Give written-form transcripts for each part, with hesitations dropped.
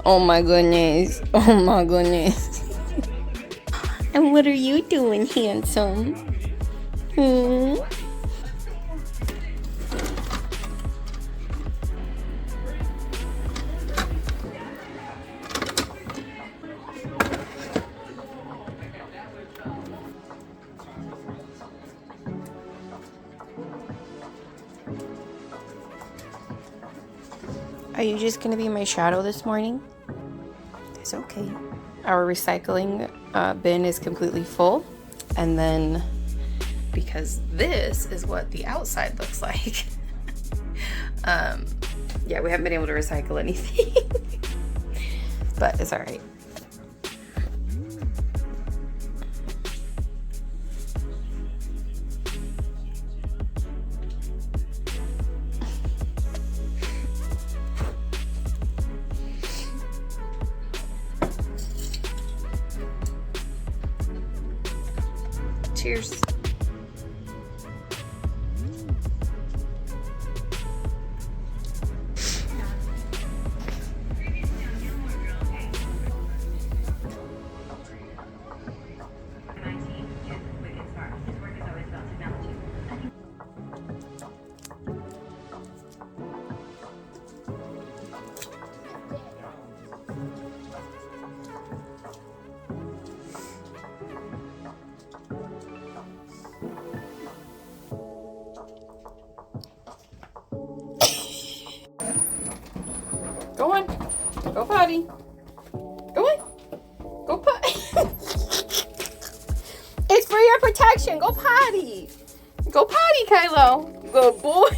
Oh my goodness. Oh my goodness. And what are you doing, handsome? Are you just gonna be my shadow this morning? It's okay. Our recycling bin is completely full, and then because this is what the outside looks like, yeah, we haven't been able to recycle anything, but it's all right. Cheers. Go on. Go potty. Go on. Go potty. It's for your protection. Go potty. Go potty, Kylo. Good boy.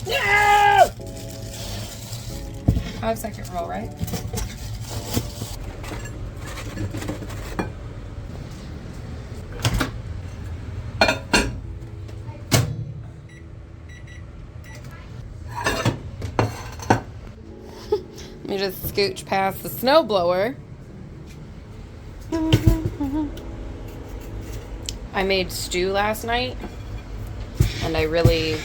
No! 5-second roll, right? Let me just scooch past the snowblower. I made stew last night, and I really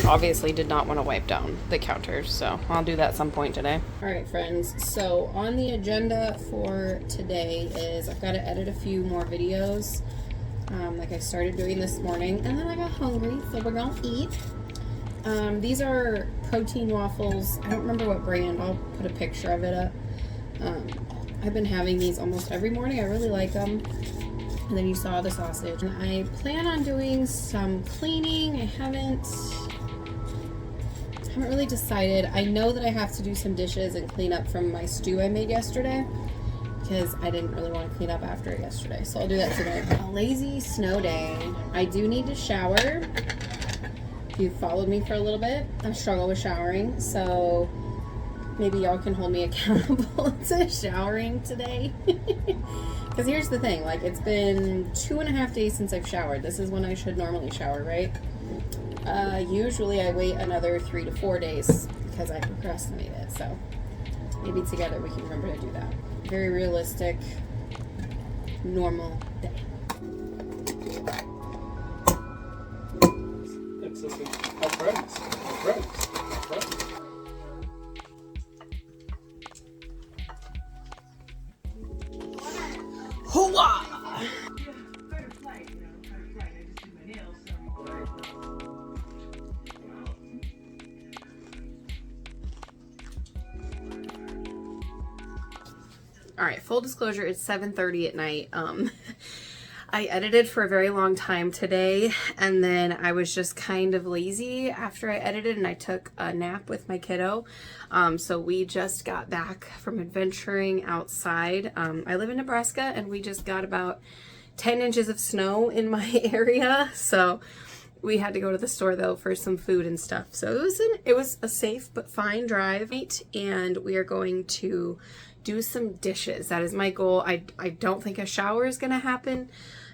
obviously did not want to wipe down the counters, so I'll do that some point today. All right, friends, so on the agenda for today is I've got to edit a few more videos, like I started doing this morning, and then I got hungry, so we're gonna eat. These are protein waffles. I don't remember what brand. I'll put a picture of it up. I've been having these almost every morning. I really like them. And then you saw the sausage. And I plan on doing some cleaning. I haven't really decided. I know that I have to do some dishes and clean up from my stew I made yesterday, because I didn't really want to clean up after it yesterday. So I'll do that today. A lazy snow day. I do need to shower. If you've followed me for a little bit, I struggle with showering. So maybe y'all can hold me accountable to showering today. Because here's the thing, like, it's been 2.5 days since I've showered. This is when I should normally shower, right? Usually I wait another 3 to 4 days because I procrastinate it. So maybe together we can remember to do that. Very realistic, normal day. It's just our friends. Our friends. Our friends. Hooah! All right, full disclosure, it's 7:30 at night. I edited for a very long time today, and then I was just kind of lazy after I edited, and I took a nap with my kiddo. So we just got back from adventuring outside. I live in Nebraska, and we just got about 10 inches of snow in my area, so we had to go to the store though for some food and stuff. So it was a safe but fine drive, and we are going to do some dishes. That is my goal. I don't think a shower is going to happen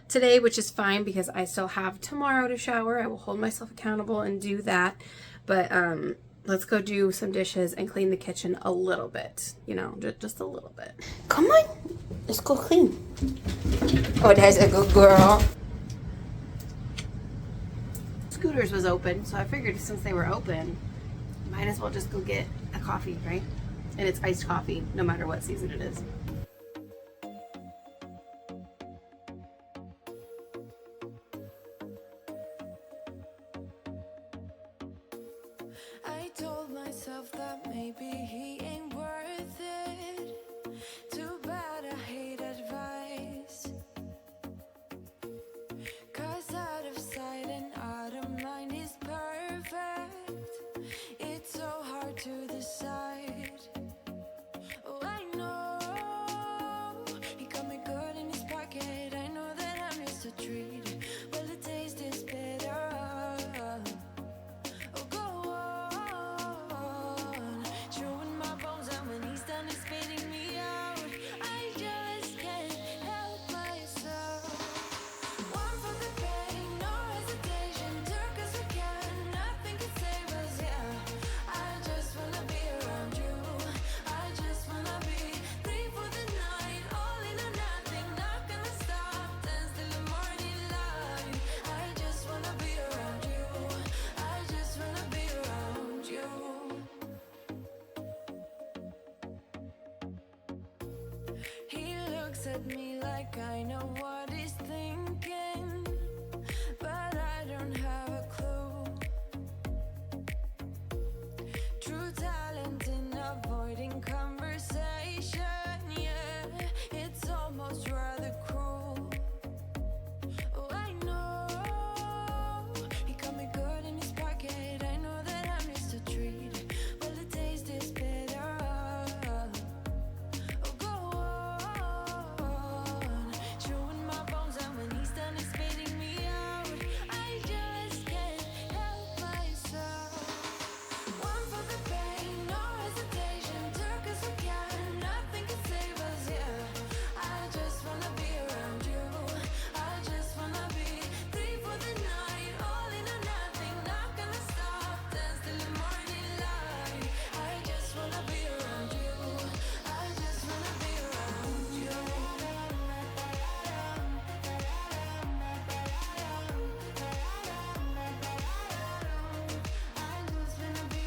today, which is fine because I still have tomorrow to shower. I will hold myself accountable and do that. But let's go do some dishes and clean the kitchen a little bit, you know, just a little bit. Come on, let's go clean. Oh, that's a good girl. Scooters was open, so I figured since they were open, might as well just go get a coffee, right? And it's iced coffee, no matter what season it is. I told myself that maybe he ain't worth it. Too bad I hate advice. 'Cause out of sight and out of mind is perfect. It's so hard to decide. Oh, I know he got me good in his pocket. I know that I'm just a treat. Well, the taste is better. Oh, go on, chewing my bones out when he's done and spitting me out. I just can't help myself. One for the pain, no hesitation. Took us again, nothing can save us. Yeah, I just wanna be around you. I just wanna be free for the night, all in or nothing. Not gonna stop, dance till the morning light. I just wanna be around you. I just wanna be around you. He looks at me like I know what he's thinking, but I don't have a clue. True talent in avoiding conversation, yeah, it's almost rather cruel. Oh, I know he got me good in his pocket. I know that I'm just a treat. Well, the taste is better. Oh, go on, chewing my bones out when he's done and spitting me out. I just can't help myself. One for the pain, no hesitation. Took us again, nothing can save us. Yeah, I just wanna be around you. I just wanna be free for the night, all in or nothing. Not gonna stop, dance till the morning light. I just wanna be around you. I just wanna be around you. I just wanna be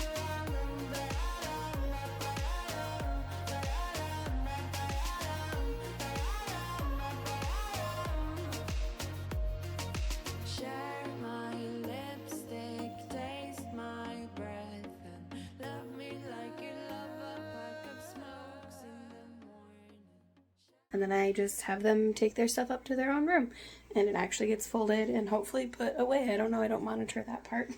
share my lipstick, taste my breath, and love me like you love a pack of smokes in the morning. And then I just have them take their stuff up to their own room, and it actually gets folded and hopefully put away. I don't know, I don't monitor that part.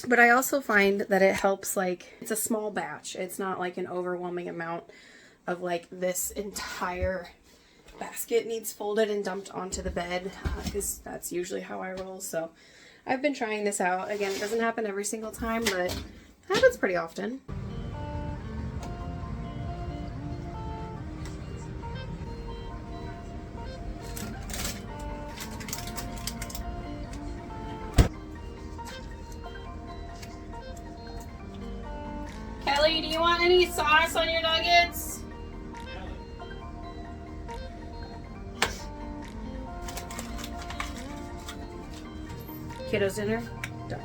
But I also find that it helps, like, it's a small batch. It's not like an overwhelming amount of like this entire basket needs folded and dumped onto the bed, because that's usually how I roll. So I've been trying this out. Again, it doesn't happen every single time, but it happens pretty often. Kelly, do you want any sauce on your nuggets? Kiddo's dinner done.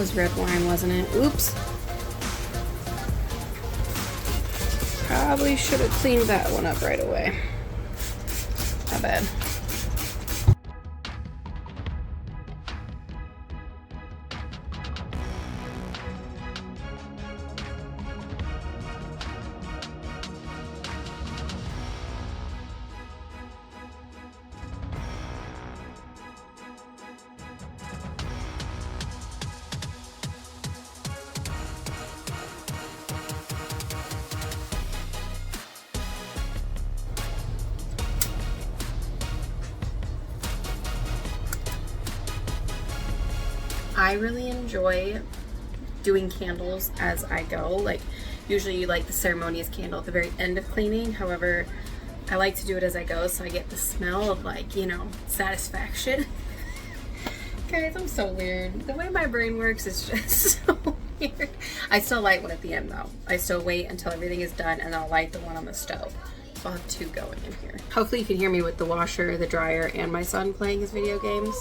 was red wine, wasn't it? Oops. Probably should have cleaned that one up right away. Not bad. I really enjoy doing candles as I go. Like, usually you light the ceremonious candle at the very end of cleaning. However, I like to do it as I go so I get the smell of, like, you know, satisfaction. Guys, I'm so weird. The way my brain works is just so weird. I still light one at the end though. I still wait until everything is done and I'll light the one on the stove. So I'll have two going in here. Hopefully you can hear me with the washer, the dryer, and my son playing his video games.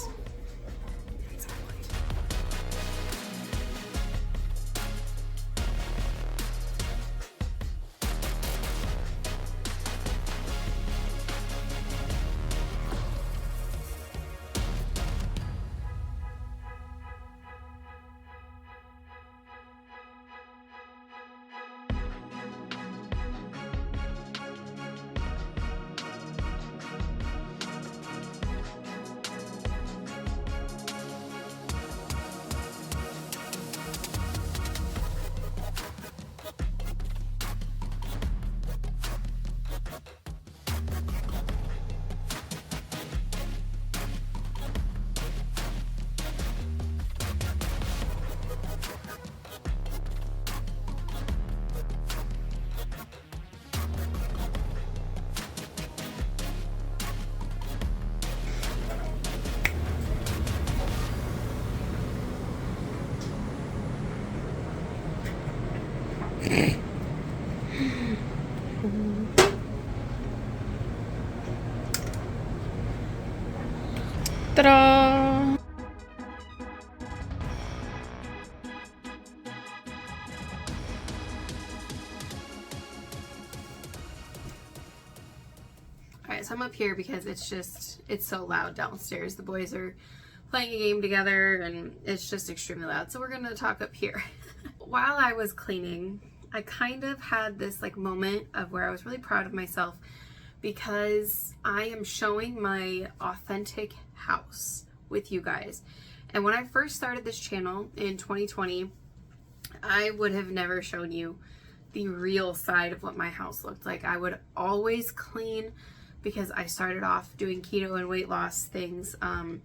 Ta-da! Alright, so I'm up here because it's so loud downstairs. The boys are playing a game together and it's just extremely loud. So we're gonna talk up here. While I was cleaning, I kind of had this like moment of where I was really proud of myself because I am showing my authentic house with you guys. And when I first started this channel in 2020, I would have never shown you the real side of what my house looked like. I would always clean because I started off doing keto and weight loss things. I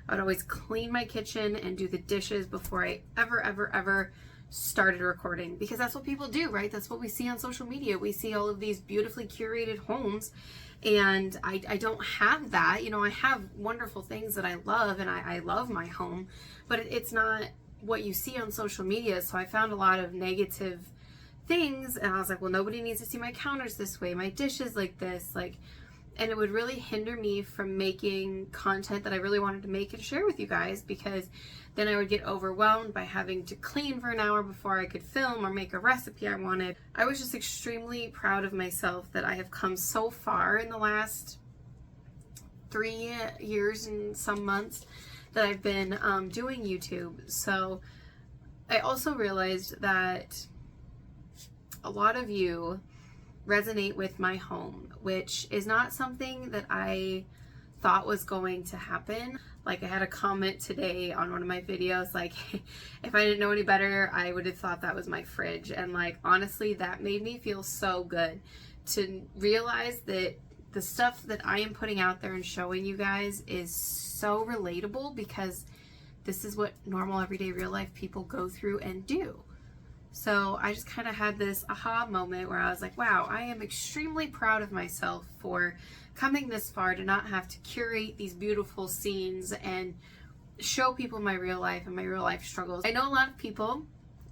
would always clean my kitchen and do the dishes before I ever started recording, because that's what people do, right? That's what we see on social media. We see all of these beautifully curated homes, and I don't have that. You know, I have wonderful things that I love, and I love my home, but it's not what you see on social media. So I found a lot of negative things, and I was like, well, nobody needs to see my counters this way, my dishes like this, like, and it would really hinder me from making content that I really wanted to make and share with you guys, because then I would get overwhelmed by having to clean for an hour before I could film or make a recipe I wanted. I was just extremely proud of myself that I have come so far in the last 3 years and some months that I've been doing YouTube. So I also realized that a lot of you resonate with my home, which is not something that I thought was going to happen. Like, I had a comment today on one of my videos, like, if I didn't know any better, I would have thought that was my fridge. And like, honestly, that made me feel so good to realize that the stuff that I am putting out there and showing you guys is so relatable, because this is what normal, everyday, real life people go through and do. So I just kind of had this aha moment where I was like, wow, I am extremely proud of myself for coming this far to not have to curate these beautiful scenes and show people my real life and my real life struggles. I know a lot of people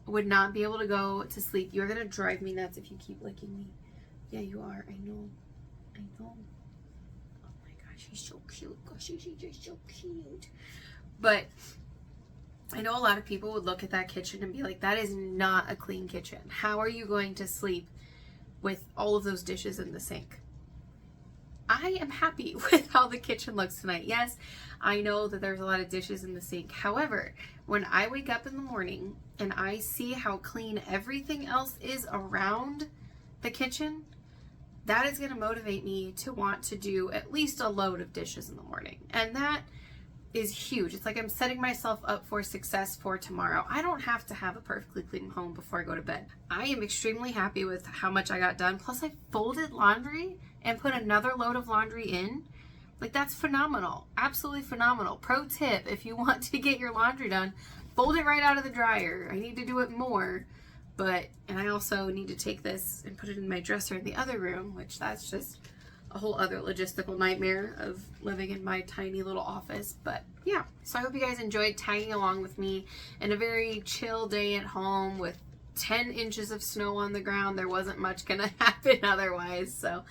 would not be able to go to sleep. You're going to drive me nuts if you keep licking me. Yeah, you are. I know. I know. Oh my gosh, she's so cute. Gosh, she's just so cute. But I know a lot of people would look at that kitchen and be like, that is not a clean kitchen. How are you going to sleep with all of those dishes in the sink? I am happy with how the kitchen looks tonight. Yes, I know that there's a lot of dishes in the sink. However, when I wake up in the morning and I see how clean everything else is around the kitchen, that is going to motivate me to want to do at least a load of dishes in the morning. And that is huge. It's like I'm setting myself up for success for tomorrow. I don't have to have a perfectly clean home before I go to bed. I am extremely happy with how much I got done. Plus I folded laundry and put another load of laundry in. Like, that's phenomenal. Absolutely phenomenal. Pro tip, if you want to get your laundry done, fold it right out of the dryer. I need to do it more. And I also need to take this and put it in my dresser in the other room, which that's just a whole other logistical nightmare of living in my tiny little office. But yeah, so I hope you guys enjoyed tagging along with me in a very chill day at home with 10 inches of snow on the ground. There wasn't much gonna happen otherwise. So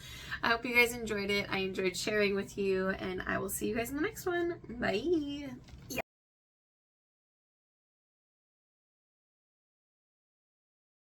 I hope you guys enjoyed it. I enjoyed sharing with you, and I will see you guys in the next one. Bye.